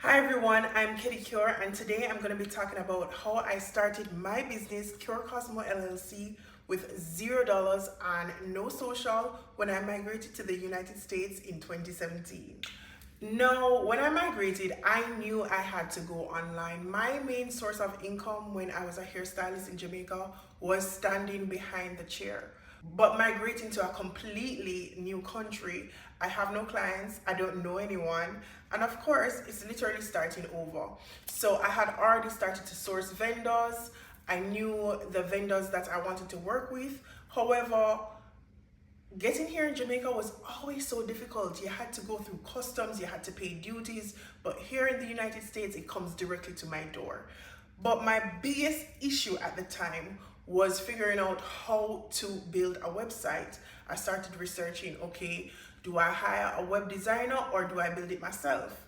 Hi everyone, I'm Kure and today I'm going to be talking about how I started my business Kure Cosmo LLC with $0 and no social when I migrated to the United States in 2017. No, when I migrated, I knew I had to go online. My main source of income when I was a hairstylist in Jamaica was standing behind the chair. But migrating to a completely new country, I have no clients, I don't know anyone, and of course, it's literally starting over. So I had already started to source vendors. I knew the vendors that I wanted to work with. However, getting here in Jamaica was always so difficult. You had to go through customs, you had to pay duties, but here in the United States, it comes directly to my door. But my biggest issue at the time was figuring out how to build a website. I started researching, okay, do I hire a web designer or do I build it myself?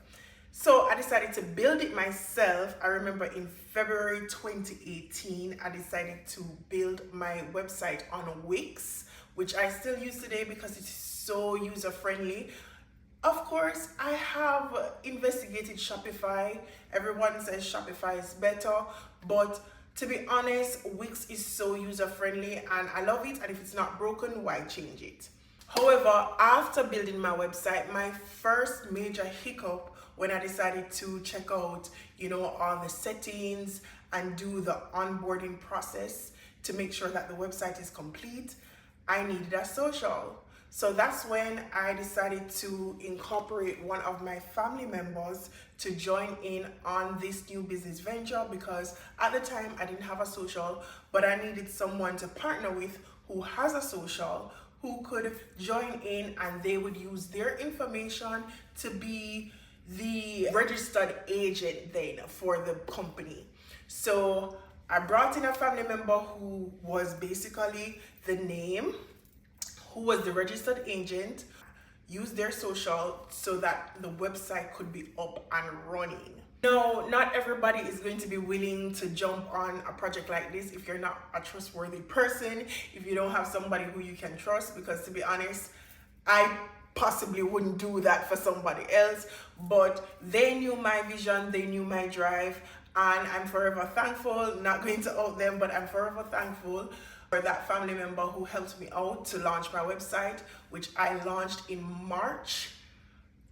So I decided to build it myself. I remember in February 2018, I decided to build my website on WIGS, which I still use today because it's so user-friendly. Of course, I have investigated Shopify. Everyone says Shopify is better, but to be honest, WIGS is so user-friendly and I love it, and if it's not broken, why change it? However, after building my website, my first major hiccup when I decided to check out, all the settings and do the onboarding process to make sure that the website is complete, I needed a social. So that's when I decided to incorporate one of my family members to join in on this new business venture, because at the time I didn't have a social, but I needed someone to partner with who has a social, who could join in, and they would use their information to be the registered agent then for the company. So I brought in a family member who was basically the name, who was the registered agent, used their social so that the website could be up and running. No, not everybody is going to be willing to jump on a project like this if you're not a trustworthy person, if you don't have somebody who you can trust, because to be honest, I possibly wouldn't do that for somebody else, but they knew my vision, they knew my drive, and I'm forever thankful. Not going to out them, but I'm forever thankful for that family member who helped me out to launch my website, which I launched in March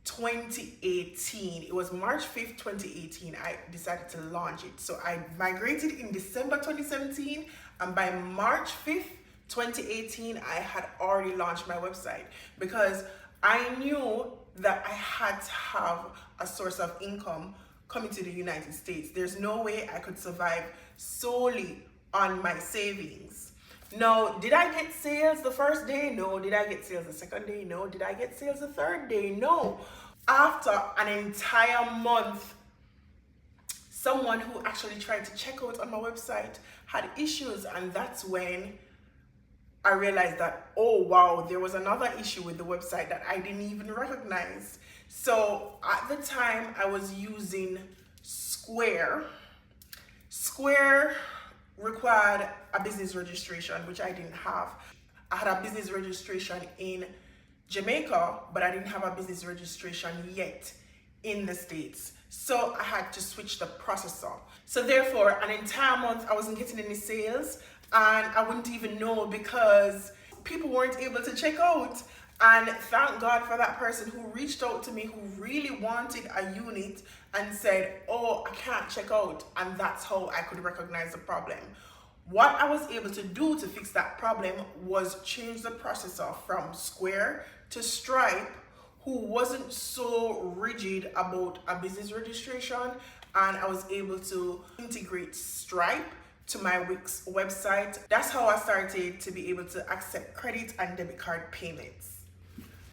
2018. It was March 5th, 2018, I decided to launch it. So I migrated in December 2017, and by March 5th, 2018, I had already launched my website because I knew that I had to have a source of income coming to the United States. There's no way I could survive solely on my savings. No, did I get sales the first day? No. Did I get sales the second day? No. Did I get sales the third day? No. After an entire month, someone who actually tried to check out on my website had issues, and that's when I realized that, oh wow, there was another issue with the website that I didn't even recognize. So at the time I was using Square. Square required a business registration, which I didn't have. I had a business registration in Jamaica, but I didn't have a business registration yet in the States. So I had to switch the processor. So therefore, an entire month I wasn't getting any sales, and I wouldn't even know because people weren't able to check out. And thank God for that person who reached out to me, who really wanted a unit and said, oh, I can't check out. And that's how I could recognize the problem. What I was able to do to fix that problem was change the processor from Square to Stripe, who wasn't so rigid about a business registration, and I was able to integrate Stripe to my WIGS website. That's how I started to be able to accept credit and debit card payments.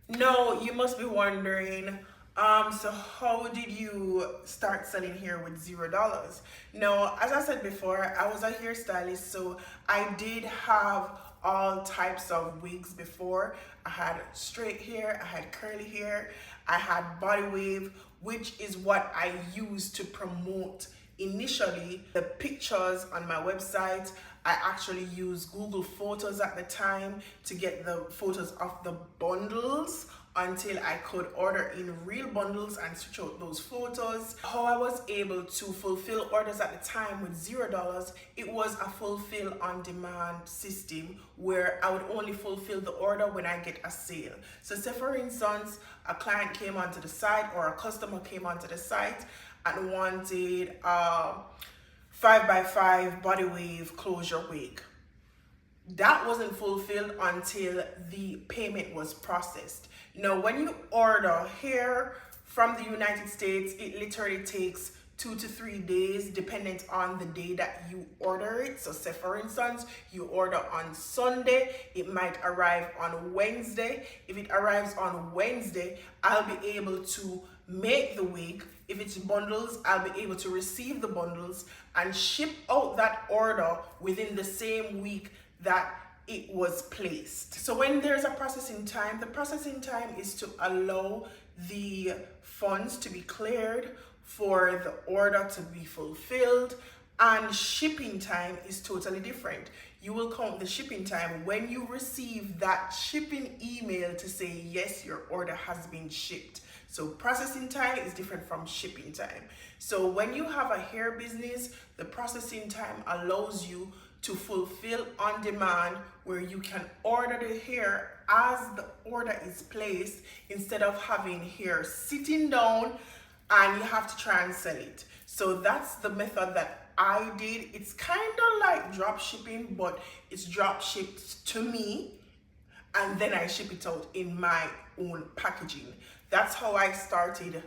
Now, you must be wondering, so how did you start selling hair with $0? Now, as I said before, I was a hairstylist, so I did have all types of wigs before. I had straight hair, I had curly hair, I had body wave, which is what I used to promote initially the pictures on my website. I actually used Google Photos at the time to get the photos of the bundles until I could order in real bundles and switch out those photos. How I was able to fulfill orders at the time with $0, it was a fulfill on demand system where I would only fulfill the order when I get a sale. So say for instance, a client came onto the site or a customer came onto the site and wanted a 5x5 body wave closure wig. That wasn't fulfilled until the payment was processed. Now, when you order hair from the United States, it literally takes 2 to 3 days dependent on the day that you order it. So say for instance, you order on Sunday, it might arrive on Wednesday. If it arrives on Wednesday, I'll be able to make the wig. If it's bundles, I'll be able to receive the bundles and ship out that order within the same week that it was placed. So when there's a processing time, the processing time is to allow the funds to be cleared for the order to be fulfilled, and shipping time is totally different. You will count the shipping time when you receive that shipping email to say yes, your order has been shipped. So processing time is different from shipping time. So when you have a hair business, the processing time allows you to fulfill on demand, where you can order the hair as the order is placed instead of having hair sitting down and you have to try and sell it. So that's the method that I did. It's kind of like drop shipping, but it's drop shipped to me and then I ship it out in my own packaging. That's how I started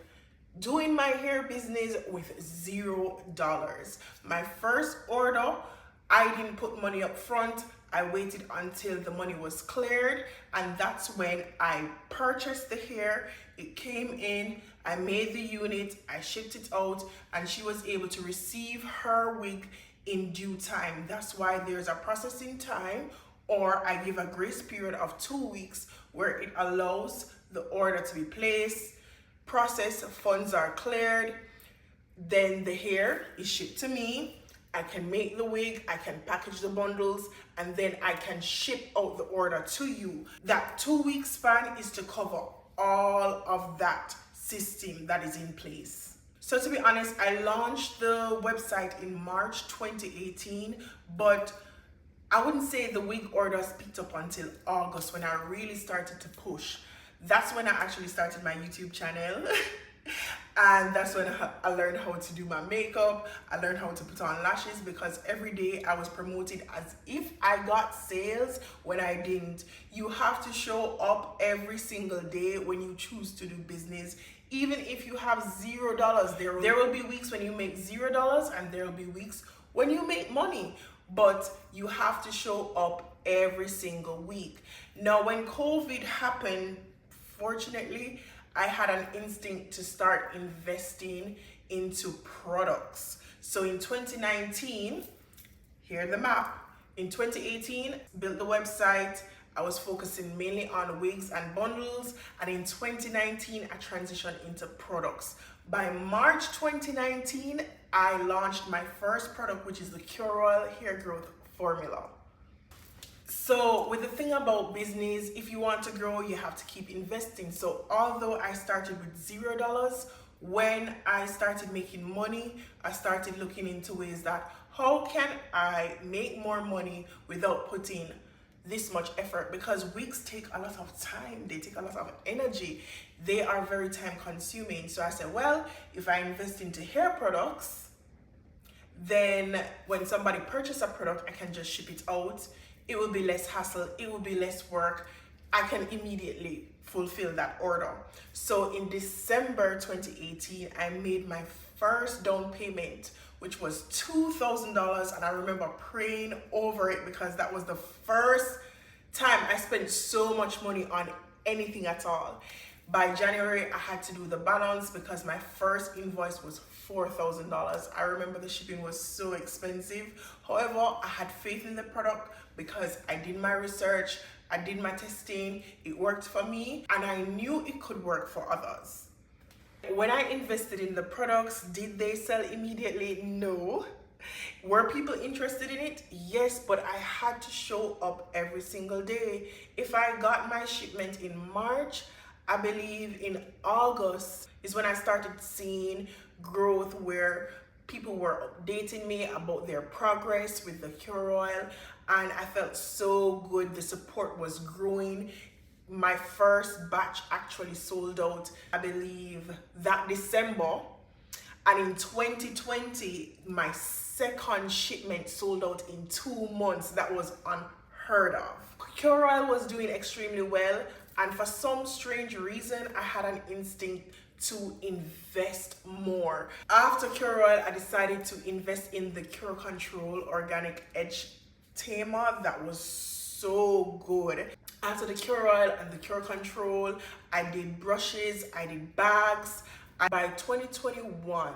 doing my hair business with $0. My first order, I didn't put money up front. I waited until the money was cleared, and that's when I purchased the hair. It came in, I made the unit, I shipped it out, and she was able to receive her wig in due time. That's why there's a processing time, or I give a grace period of 2 weeks where it allows the order to be placed, processed, funds are cleared, then the hair is shipped to me. I can make the wig, I can package the bundles, and then I can ship out the order to you. That 2-week span is to cover all of that system that is in place. So to be honest, I launched the website in March 2018, but I wouldn't say the wig orders picked up until August when I really started to push. That's when I actually started my YouTube channel. And that's when I learned how to do my makeup. I learned how to put on lashes, because every day I was promoted as if I got sales when I didn't. You have to show up every single day when you choose to do business. Even if you have $0, there will be weeks when you make $0 and there will be weeks when you make money. But you have to show up every single week. Now, when COVID happened, fortunately, I had an instinct to start investing into products. So in 2019, here's the map. In 2018, built the website. I was focusing mainly on wigs and bundles. And in 2019, I transitioned into products. By March 2019, I launched my first product, which is the KORSES hair growth formula. So with the thing about business, if you want to grow, you have to keep investing. So although I started with $0, when I started making money, I started looking into ways that how can I make more money without putting this much effort, because wigs take a lot of time, they take a lot of energy, they are very time consuming. So I said, well, if I invest into hair products, then when somebody purchases a product, I can just ship it out. It will be less hassle, it will be less work. I can immediately fulfill that order. So in December 2018, I made my first down payment, which was $2,000, and I remember praying over it because that was the first time I spent so much money on anything at all. By January, I had to do the balance because my first invoice was $4,000. I remember the shipping was so expensive. However, I had faith in the product because I did my research, I did my testing, it worked for me, and I knew it could work for others. When I invested in the products, did they sell immediately? No. Were people interested in it? Yes, but I had to show up every single day. If I got my shipment in March, I believe in August is when I started seeing growth, where people were updating me about their progress with the KORSES, and I felt so good. The support was growing. My first batch actually sold out, I believe, that December. And in 2020, my second shipment sold out in 2 months. That was unheard of. KUROIL was doing extremely well, and for some strange reason, I had an instinct to invest more. After KUROIL, I decided to invest in the Kure Control Organic Edge Tamer. That was so good. After the KUROIL and the Kure Control, I did brushes, I did bags. By 2021,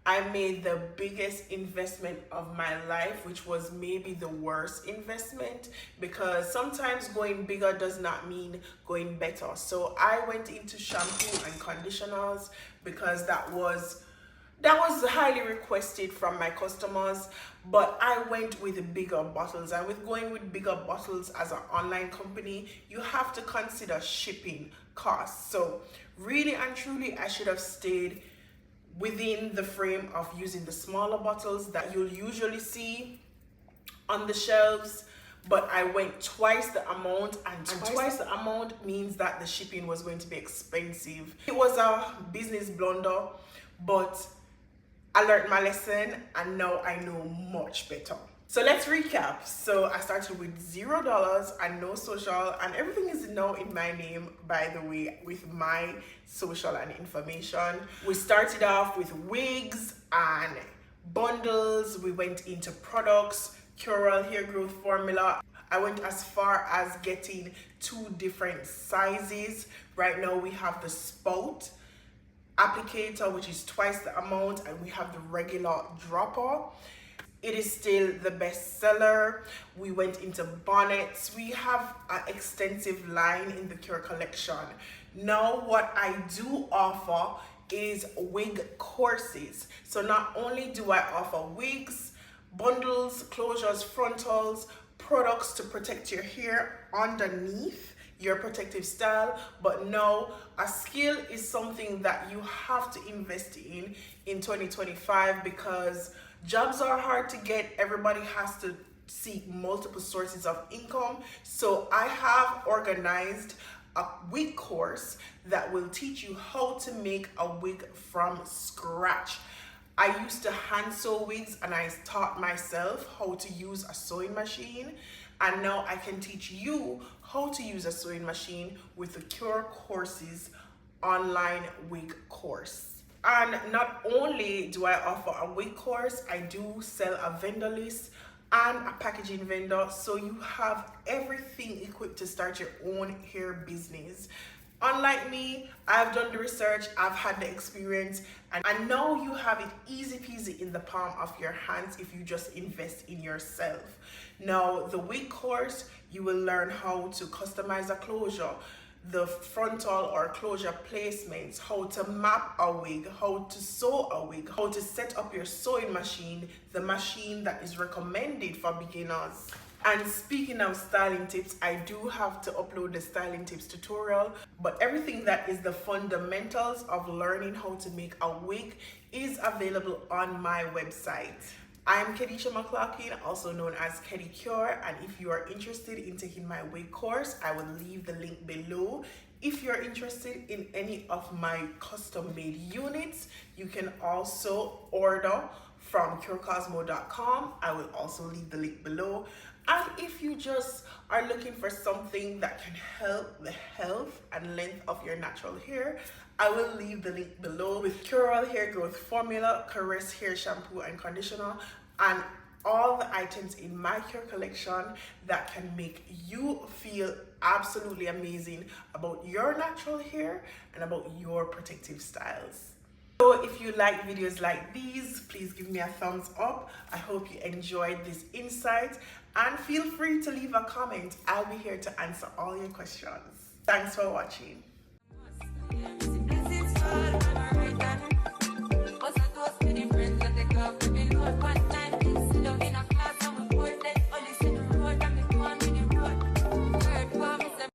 I made the biggest investment of my life, which was maybe the worst investment, because sometimes going bigger does not mean going better. So I went into shampoo and conditioners because that was highly requested from my customers, but I went with bigger bottles. And with going with bigger bottles as an online company, you have to consider shipping costs. So really and truly, I should have stayed within the frame of using the smaller bottles that you'll usually see on the shelves, but I went twice the amount, and twice the amount means that the shipping was going to be expensive. It was a business blunder, but I learned my lesson and now I know much better. So let's recap. So I started with $0 and no social, and everything is now in my name, by the way, with my social and information. We started off with wigs and bundles. We went into products, KORSES hair growth formula. I went as far as getting 2 different sizes. Right now we have the spout applicator, which is twice the amount, and we have the regular dropper. It is still the best seller. We went into bonnets. We have an extensive line in the Kure collection. Now what I do offer is wig courses. So not only do I offer wigs, bundles, closures, frontals, products to protect your hair underneath your protective style, but no, a skill is something that you have to invest in 2025, because jobs are hard to get. Everybody has to seek multiple sources of income. So I have organized a wig course that will teach you how to make a wig from scratch. I used to hand sew wigs, and I taught myself how to use a sewing machine, and now I can teach you how to use a sewing machine with the Kure Courses online wig course. And not only do I offer a wig course, I do sell a vendor list and a packaging vendor, so you have everything equipped to start your own hair business. Unlike me, I've done the research, I've had the experience, and I know you have it easy peasy in the palm of your hands if you just invest in yourself. Now, the wig course, you will learn how to customize a closure, the frontal or closure placements, how to map a wig, how to sew a wig, how to set up your sewing machine, the machine that is recommended for beginners. And speaking of styling tips, I do have to upload the styling tips tutorial, but everything that is the fundamentals of learning how to make a wig is available on my website. I am Kedisha McLaughlin, also known as Kedi Kure, and if you are interested in taking my wig course, I will leave the link below. If you're interested in any of my custom-made units, you can also order from KureCosmo.com. I will also leave the link below. And if you just are looking for something that can help the health and length of your natural hair, I will leave the link below with KORSES hair growth formula, Kures hair shampoo and conditioner, and all the items in my Kure collection that can make you feel absolutely amazing about your natural hair and about your protective styles. So if you like videos like these, please give me a thumbs up. I hope you enjoyed this insight, and feel free to leave a comment. I'll be here to answer all your questions. Thanks for watching.